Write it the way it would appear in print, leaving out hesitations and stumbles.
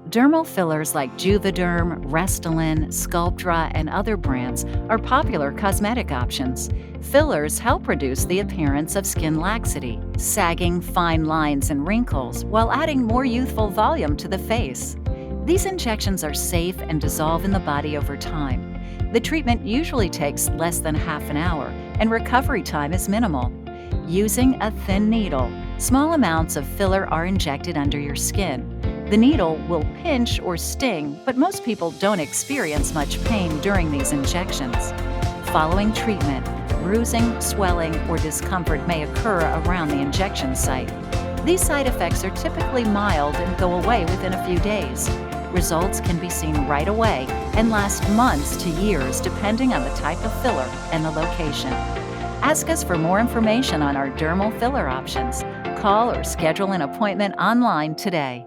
Dermal fillers like Juvederm, Restylane, Sculptra, and other brands are popular cosmetic options. Fillers help reduce the appearance of skin laxity, sagging, fine lines, and wrinkles, while adding more youthful volume to the face. These injections are safe and dissolve in the body over time. The treatment usually takes less than half an hour, and recovery time is minimal. Using a thin needle, small amounts of filler are injected under your skin. The needle will pinch or sting, but most people don't experience much pain during these injections. Following treatment, bruising, swelling, or discomfort may occur around the injection site. These side effects are typically mild and go away within a few days. Results can be seen right away and last months to years depending on the type of filler and the location. Ask us for more information on our dermal filler options. Call or schedule an appointment online today.